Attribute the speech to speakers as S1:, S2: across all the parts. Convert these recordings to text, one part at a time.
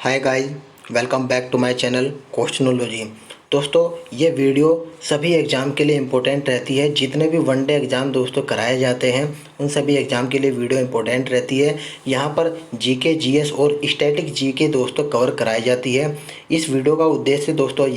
S1: Hi guys, welcome back to my channel Questionology. दोस्तों, ये video सभी एग्ज़ाम के लिए इम्पोर्टेंट रहती है। जितने भी वनडे एग्ज़ाम दोस्तों कराए जाते हैं उन सभी एग्ज़ाम के लिए वीडियो इम्पोर्टेंट रहती है। यहाँ पर जीके, जीएस और स्टैटिक जीके दोस्तों कवर कराई जाती है। इस वीडियो का उद्देश्य दोस्तों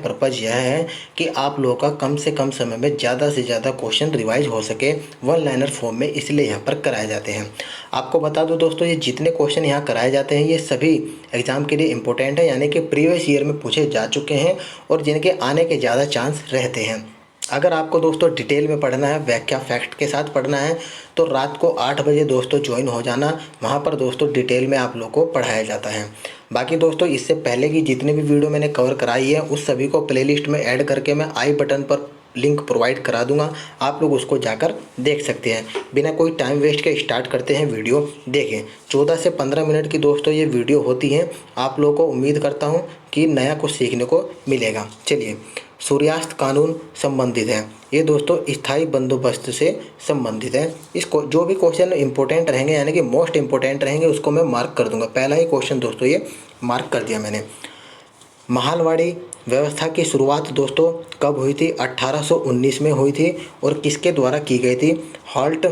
S1: पर्पज़ यह है कि आप लोगों का कम से कम समय में ज़्यादा से ज़्यादा क्वेश्चन रिवाइज हो सके वन लाइनर फॉर्म में, इसलिए यहाँ पर कराए जाते हैं। आपको बता दूं दोस्तों, ये जितने क्वेश्चन यहाँ कराए जाते हैं ये सभी एग्ज़ाम के लिए इम्पोर्टेंट है, यानी कि प्रीवियस ईयर में पूछे जा चुके हैं और जिनके आने के ज़्यादा चांस रहते हैं। अगर आपको दोस्तों डिटेल में पढ़ना है, व्याख्या फैक्ट के साथ पढ़ना है, तो रात को 8 बजे दोस्तों ज्वाइन हो जाना। वहाँ पर दोस्तों डिटेल में आप लोग को पढ़ाया जाता है। बाकी दोस्तों, इससे पहले की जितनी भी वीडियो मैंने कवर कराई है उस सभी को प्लेलिस्ट में ऐड करके मैं आई बटन पर लिंक प्रोवाइड करा दूंगा, आप लोग उसको जाकर देख सकते हैं। बिना कोई टाइम वेस्ट के स्टार्ट करते हैं वीडियो। देखें, 14 से 15 मिनट की दोस्तों ये वीडियो होती है। आप लोगों को उम्मीद करता हूँ कि नया कुछ सीखने को मिलेगा। चलिए, सूर्यास्त कानून संबंधित है ये दोस्तों, स्थायी बंदोबस्त से संबंधित है। इसको जो भी क्वेश्चन इंपॉर्टेंट रहेंगे, यानी कि मोस्ट इंपॉर्टेंट रहेंगे, उसको मैं मार्क कर दूंगा। पहला ही क्वेश्चन दोस्तों ये मार्क कर दिया मैंने। महालवाड़ी व्यवस्था की शुरुआत दोस्तों कब हुई थी? 1819 में हुई थी। और किसके द्वारा की गई थी? हॉल्ट,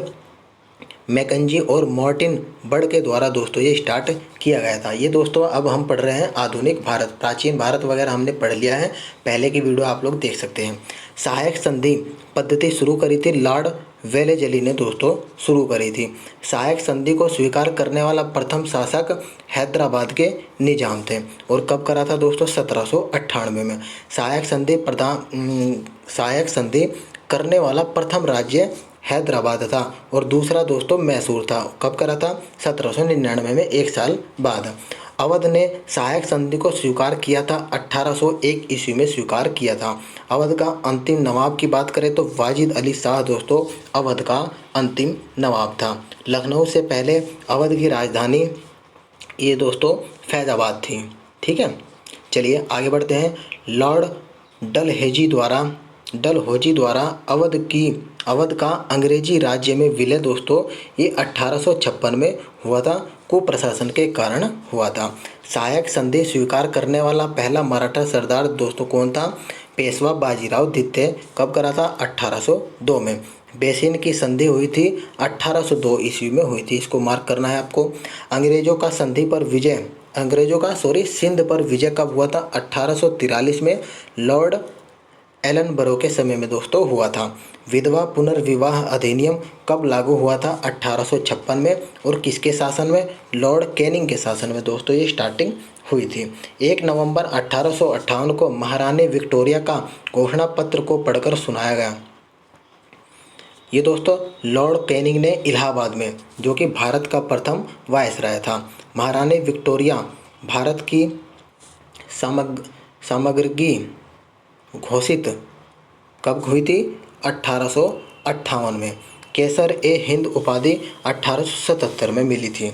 S1: मैकेंजी और मार्टिन बर्ड के द्वारा दोस्तों ये स्टार्ट किया गया था। ये दोस्तों अब हम पढ़ रहे हैं आधुनिक भारत, प्राचीन भारत वगैरह हमने पढ़ लिया है, पहले की वीडियो आप लोग देख सकते हैं। सहायक संधि पद्धति शुरू करी थी लॉर्ड वेलेजली ने दोस्तों शुरू करी थी। सहायक संधि को स्वीकार करने वाला प्रथम शासक हैदराबाद के निजाम थे। और कब करा था दोस्तों? 1798 में। सहायक संधि करने वाला प्रथम राज्य हैदराबाद था और दूसरा दोस्तों मैसूर था। कब करा था? 1799 में, एक साल बाद। अवध ने सहायक संधि को स्वीकार किया था, 1801 ईस्वी में स्वीकार किया था। अवध का अंतिम नवाब की बात करें तो वाजिद अली शाह दोस्तों अवध का अंतिम नवाब था। लखनऊ से पहले अवध की राजधानी ये दोस्तों फैजाबाद थी। ठीक है, चलिए आगे बढ़ते हैं। लॉर्ड डलहौजी द्वारा अवध का अंग्रेजी राज्य में विलय दोस्तों ये 1856 में हुआ था। कुप्रशासन के कारण हुआ था। सहायक संधि स्वीकार करने वाला पहला मराठा सरदार दोस्तों कौन था? पेशवा बाजीराव द्वितीय। कब करा था? 1802 में। बेसिन की संधि हुई थी 1802 ईस्वी में हुई थी, इसको मार्क करना है आपको। सिंध पर विजय कब हुआ था? 1843 में, लॉर्ड एलनबरो के समय में दोस्तों हुआ था। विधवा पुनर्विवाह अधिनियम कब लागू हुआ था? 1856 में। और किसके शासन में? लॉर्ड कैनिंग के शासन में दोस्तों ये स्टार्टिंग हुई थी। 1 नवंबर 1858 को महारानी विक्टोरिया का घोषणा पत्र को पढ़कर सुनाया गया। ये दोस्तों लॉर्ड कैनिंग ने इलाहाबाद में, जो कि भारत का प्रथम वायसराय था। महारानी विक्टोरिया भारत की सामग्री घोषित कब हुई थी? 1858 में। केसर ए हिंद उपाधि 1877 में मिली थी।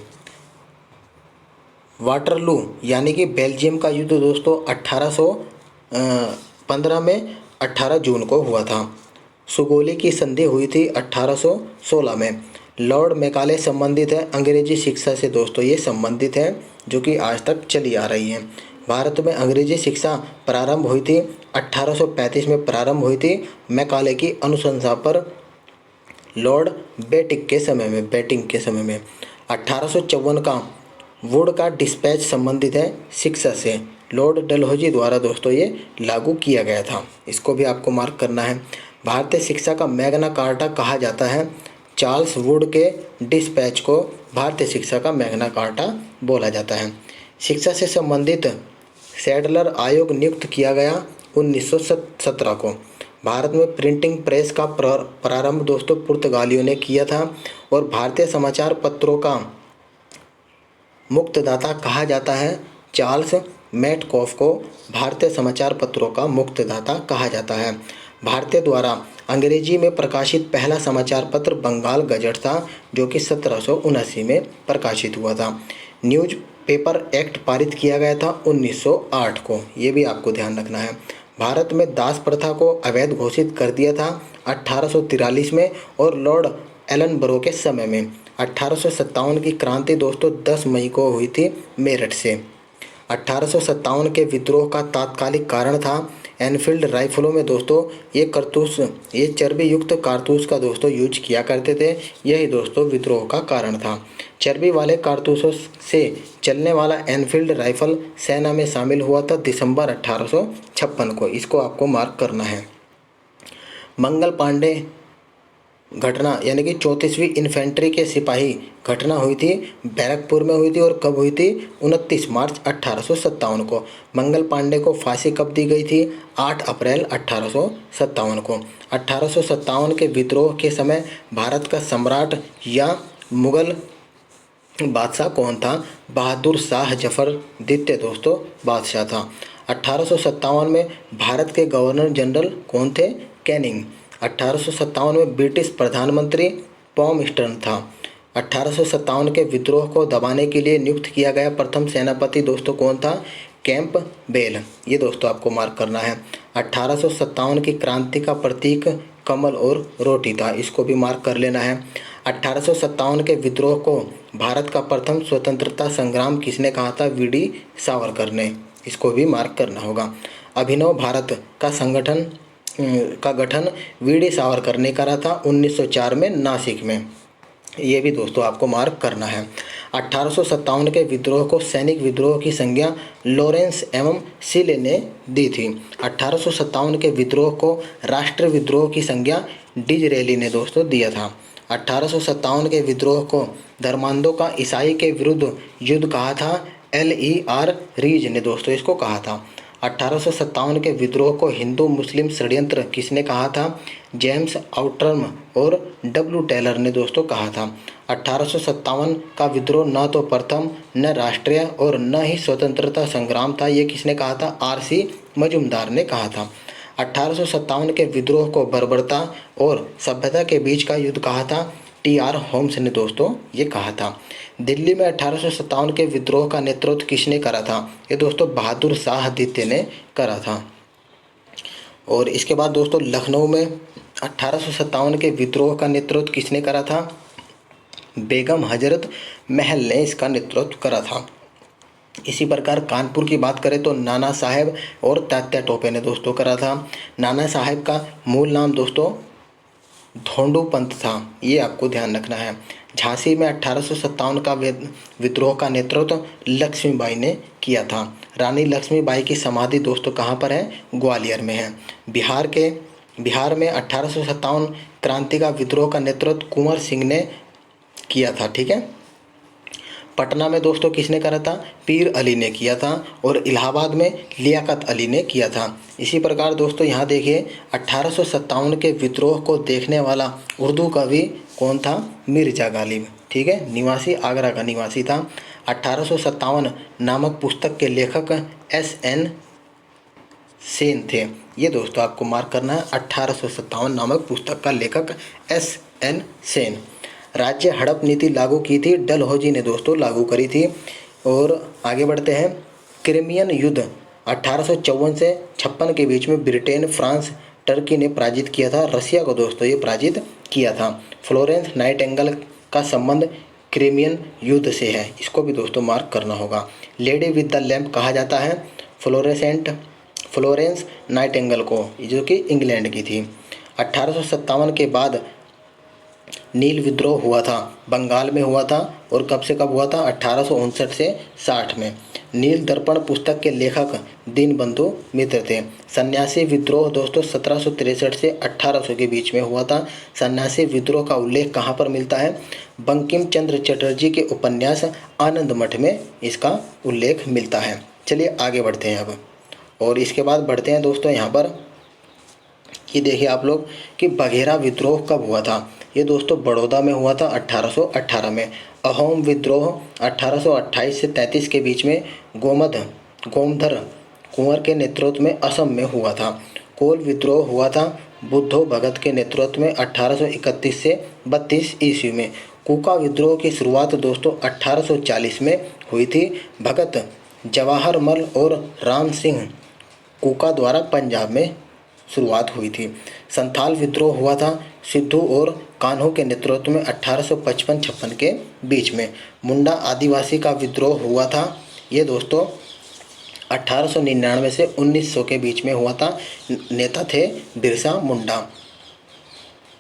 S1: वाटरलू यानी कि बेल्जियम का युद्ध दोस्तों 1815 में 18 जून को हुआ था। सुगोली की संधि हुई थी 1816 में। लॉर्ड मैकाले संबंधित है अंग्रेजी शिक्षा से दोस्तों, ये संबंधित है जो कि आज तक चली आ रही है। भारत में अंग्रेजी शिक्षा प्रारंभ हुई थी 1835 में प्रारंभ हुई थी मैकाले की अनुशंसा पर लॉर्ड बेटिंग के समय में। 1854 का वुड का डिस्पैच संबंधित है शिक्षा से, लॉर्ड डलहौजी द्वारा दोस्तों ये लागू किया गया था, इसको भी आपको मार्क करना है। भारतीय शिक्षा का मैग्ना कार्टा कहा जाता है। चार्ल्स वुड के डिस्पैच को भारतीय शिक्षा का मैग्ना कार्टा बोला जाता है। शिक्षा से संबंधित सैडलर आयोग नियुक्त किया गया 1917 को। भारत में प्रिंटिंग प्रेस का प्रारंभ दोस्तों पुर्तगालियों ने किया था। और भारतीय समाचार पत्रों का मुक्तदाता कहा जाता है चार्ल्स मैटकॉफ को। भारतीय समाचार पत्रों का मुक्तदाता कहा जाता है। भारतीय द्वारा अंग्रेजी में प्रकाशित पहला समाचार पत्र बंगाल गजट था, जो कि 1779 में प्रकाशित हुआ था। न्यूज़ पेपर एक्ट पारित किया गया था 1908 को, ये भी आपको ध्यान रखना है। भारत में दास प्रथा को अवैध घोषित कर दिया था 1843 में और लॉर्ड एलनबरो के समय में। 1857 की क्रांति दोस्तों 10 मई को हुई थी मेरठ से। 1857 के विद्रोह का तात्कालिक कारण था एनफील्ड राइफलों में दोस्तों ये चर्बी युक्त कारतूस का दोस्तों यूज किया करते थे। यही दोस्तों विद्रोह का कारण था। चर्बी वाले कारतूसों से चलने वाला एनफील्ड राइफल सेना में शामिल हुआ था दिसंबर 1856 को। इसको आपको मार्क करना है। मंगल पांडे घटना यानी कि 34वीं इन्फेंट्री के सिपाही घटना हुई थी बैरकपुर में हुई थी और कब हुई थी 29 मार्च 1857 को। मंगल पांडे को फांसी कब दी गई थी 8 अप्रैल 1857 को। 1857 के विद्रोह के समय भारत का सम्राट या मुगल बादशाह कौन था? बहादुर शाह जफर द्वितीय दोस्तों बादशाह था। 1857 में भारत के गवर्नर जनरल कौन थे? कैनिंग। 1857 में ब्रिटिश प्रधानमंत्री पॉमस्टर्न था। 1857 के विद्रोह को दबाने के लिए नियुक्त किया गया प्रथम सेनापति दोस्तों कौन था? कैंपबेल। ये दोस्तों आपको मार्क करना है। 1857 की क्रांति का प्रतीक कमल और रोटी था। इसको भी मार्क कर लेना है। 1857 के विद्रोह को भारत का प्रथम स्वतंत्रता संग्राम किसने कहा था? वीडी सावरकर ने। इसको भी मार्क करना होगा। अभिनव भारत का गठन वीडी सावरकर ने करा था 1904 में नासिक में। ये भी दोस्तों आपको मार्क करना है। 1857 के विद्रोह को सैनिक विद्रोह की संज्ञा लॉरेंस एवं सीले ने दी थी। 1857 के विद्रोह को राष्ट्र विद्रोह की संज्ञा डिजरेली ने दोस्तों दिया था। 1857 के विद्रोह को धर्मांधों का ईसाई के विरुद्ध युद्ध कहा था LER रीज ने दोस्तों इसको कहा था। 1857 के विद्रोह को हिंदू मुस्लिम षड्यंत्र किसने कहा था? जेम्स आउटरम और W टेलर ने दोस्तों कहा था। 1857 का विद्रोह न तो प्रथम न राष्ट्रीय और न ही स्वतंत्रता संग्राम था। ये किसने कहा था? RC मजूमदार ने कहा था। 1857 के विद्रोह को बर्बरता और सभ्यता के बीच का युद्ध कहा था। TR होम्स ने दोस्तों ये कहा था। दिल्ली में 1857 के विद्रोह का नेतृत्व किसने करा था? ये दोस्तों बहादुर शाह द्वितीय ने करा था। और इसके बाद दोस्तों लखनऊ में 1857 के विद्रोह का नेतृत्व किसने करा था? बेगम हजरत महल ने इसका नेतृत्व करा था। इसी प्रकार कानपुर की बात करें तो नाना साहेब और तात्या टोपे ने दोस्तों करा था। नाना साहेब का मूल नाम दोस्तों धोंडू पंत था। ये आपको ध्यान रखना है। झांसी में 1857 का विद्रोह का नेतृत्व लक्ष्मीबाई ने किया था। रानी लक्ष्मीबाई की समाधि दोस्तों कहाँ पर है? ग्वालियर में है। बिहार में 1857 क्रांति का विद्रोह का नेतृत्व कुंवर सिंह ने किया था। ठीक है। पटना में दोस्तों किसने करा था? पीर अली ने किया था। और इलाहाबाद में लियाकत अली ने किया था। इसी प्रकार दोस्तों यहाँ देखिए 1857 के विद्रोह को देखने वाला उर्दू कवि कौन था? मिर्जा गालिब। ठीक है, निवासी आगरा का निवासी था। 1857 नामक पुस्तक के लेखक SN सेन थे। ये दोस्तों आपको मार्क करना है। 1857 नामक पुस्तक का लेखक SN सेन। राज्य हड़प नीति लागू की थी डलहौजी ने दोस्तों लागू करी थी। और आगे बढ़ते हैं। क्रिमियन युद्ध 1854 से 56 के बीच में ब्रिटेन, फ्रांस, टर्की ने पराजित किया था। रसिया को दोस्तों ये पराजित किया था। फ्लोरेंस नाइटिंगेल का संबंध क्रिमियन युद्ध से है। इसको भी दोस्तों मार्क करना होगा। लेडी विद द लैम्प कहा जाता है फ्लोरेंस नाइटिंगेल को, जो कि इंग्लैंड की थी। 1857 के बाद नील विद्रोह हुआ था, बंगाल में हुआ था। और कब से कब हुआ था? 1859 से 60 में। नील दर्पण पुस्तक के लेखक दीनबंधु मित्र थे। सन्यासी विद्रोह दोस्तों 1763 से 1800 के बीच में हुआ था। सन्यासी विद्रोह का उल्लेख कहाँ पर मिलता है? बंकिम चंद्र चटर्जी के उपन्यास आनंद मठ में इसका उल्लेख मिलता है। चलिए आगे बढ़ते हैं अब। और इसके बाद बढ़ते हैं दोस्तों यहाँ पर कि देखिए आप लोग कि बघेरा विद्रोह कब हुआ था? ये दोस्तों बड़ौदा में हुआ था 1818 में। अहोम विद्रोह 1828 से 33 के बीच में गोमधर कुंवर के नेतृत्व में असम में हुआ था। कोल विद्रोह हुआ था बुद्धो भगत के नेतृत्व में 1831 से 32 ईस्वी में। कूका विद्रोह की शुरुआत दोस्तों 1840 में हुई थी। भगत जवाहरमल और राम सिंह कूका द्वारा पंजाब में शुरुआत हुई थी। संथाल विद्रोह हुआ था सिद्धू और कान्हो के नेतृत्व में 1855-56 के बीच में। मुंडा आदिवासी का विद्रोह हुआ था। ये दोस्तों 1899 से 1900 के बीच में हुआ था। नेता थे बिरसा मुंडा।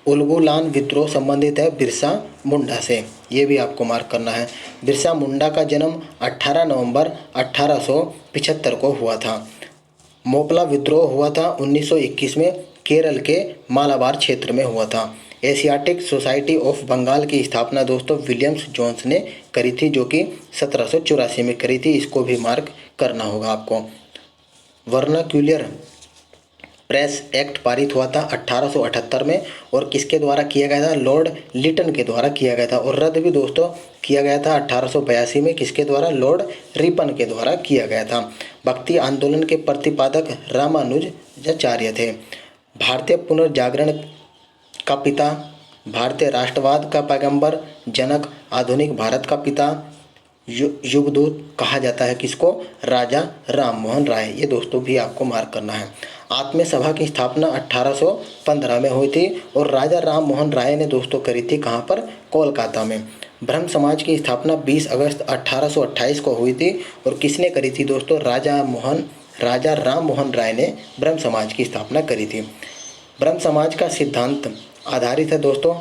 S1: उलगुलान विद्रोह संबंधित है बिरसा मुंडा से, ये भी आपको मार्क करना है। बिरसा मुंडा का जन्म 18 नवंबर 1875 को हुआ था। मोपला विद्रोह हुआ था 1921 में, केरल के मालाबार क्षेत्र में हुआ था। एशियाटिक सोसाइटी ऑफ बंगाल की स्थापना दोस्तों विलियम्स जोन्स ने करी थी, जो कि 1784 में करी थी। इसको भी मार्क करना होगा आपको। वर्नाक्यूलर प्रेस एक्ट पारित हुआ था 1878 में, और किसके द्वारा किया गया था? लॉर्ड लिटन के द्वारा किया गया था। और रद्द भी दोस्तों किया गया था 1882 में, किसके द्वारा? लॉर्ड रिपन के द्वारा किया गया था। भक्ति आंदोलन के प्रतिपादक रामानुजाचार्य थे। भारतीय पुनर्जागरण का पिता, भारतीय राष्ट्रवाद का पैगंबर, जनक, आधुनिक भारत का पिता, युगदूत कहा जाता है किसको? राजा राम मोहन राय। ये दोस्तों भी आपको मार्क करना है। आत्मीय सभा की स्थापना 1815 में हुई थी, और राजा राम मोहन राय ने दोस्तों करी थी कहाँ पर? कोलकाता में। ब्रह्म समाज की स्थापना 20 अगस्त 1828 को हुई थी, और किसने करी थी दोस्तों? राजा राम मोहन राय ने ब्रह्म समाज की स्थापना करी थी। ब्रह्म समाज का सिद्धांत आधारित है दोस्तों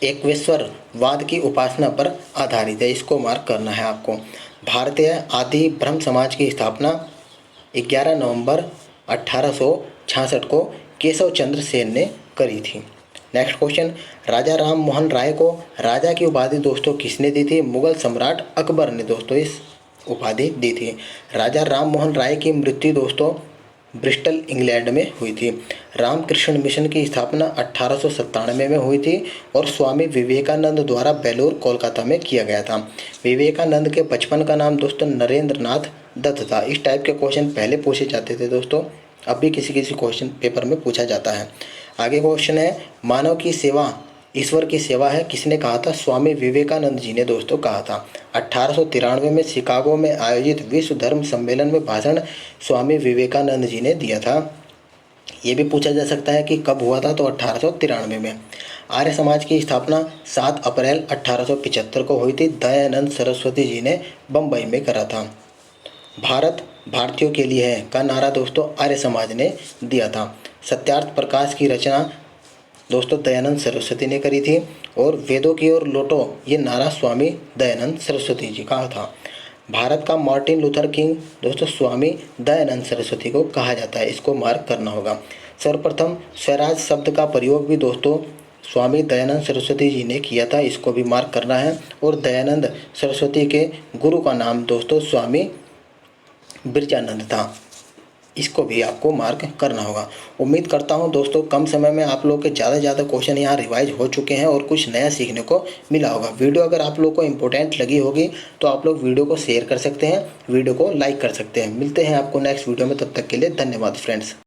S1: एकेश्वरवाद की उपासना पर आधारित है। इसको मार्क करना है आपको। भारतीय आदि ब्रह्म समाज की स्थापना 11 नवंबर 1866 को केशव चंद्र सेन ने करी थी। नेक्स्ट क्वेश्चन, राजा राम मोहन राय को राजा की उपाधि दोस्तों किसने दी थी? मुगल सम्राट अकबर ने दोस्तों इस उपाधि दी थी। राजा राम मोहन राय की मृत्यु दोस्तों ब्रिस्टल इंग्लैंड में हुई थी। रामकृष्ण मिशन की स्थापना 1897 में हुई थी, और स्वामी विवेकानंद द्वारा बेलूर कोलकाता में किया गया था। विवेकानंद के बचपन का नाम दोस्तों नरेंद्र नाथ दत्त था। इस टाइप के क्वेश्चन पहले पूछे जाते थे दोस्तों, अब भी किसी किसी क्वेश्चन पेपर में पूछा जाता है। आगे क्वेश्चन है, मानव की सेवा ईश्वर की सेवा है, किसने कहा था? स्वामी विवेकानंद जी ने दोस्तों कहा था। 1893 में शिकागो में आयोजित विश्व धर्म सम्मेलन में भाषण स्वामी विवेकानंद जी ने दिया था। ये भी पूछा जा सकता है कि कब हुआ था, तो 1893 में। आर्य समाज की स्थापना 7 अप्रैल 1875 को हुई थी। दयानंद सरस्वती जी ने बम्बई में करा था। भारत भारतीयों के लिए है का नारा दोस्तों आर्य समाज ने दिया था। सत्यार्थ प्रकाश की रचना दोस्तों दयानंद सरस्वती ने करी थी, और वेदों की ओर लौटो ये नारा स्वामी दयानंद सरस्वती जी का था। भारत का मार्टिन लूथर किंग दोस्तों स्वामी दयानंद सरस्वती को कहा जाता है। इसको मार्क करना होगा। सर्वप्रथम स्वराज शब्द का प्रयोग भी दोस्तों स्वामी दयानंद सरस्वती जी ने किया था। इसको भी मार्क करना है। और दयानंद सरस्वती के गुरु का नाम दोस्तों स्वामी बिरजानंद था। इसको भी आपको मार्क करना होगा। उम्मीद करता हूं दोस्तों कम समय में आप लोग के ज़्यादा से ज़्यादा क्वेश्चन यहाँ रिवाइज हो चुके हैं, और कुछ नया सीखने को मिला होगा। वीडियो अगर आप लोग को इंपॉर्टेंट लगी होगी तो आप लोग वीडियो को शेयर कर सकते हैं, वीडियो को लाइक कर सकते हैं। मिलते हैं आपको नेक्स्ट वीडियो में, तब तक के लिए धन्यवाद फ्रेंड्स।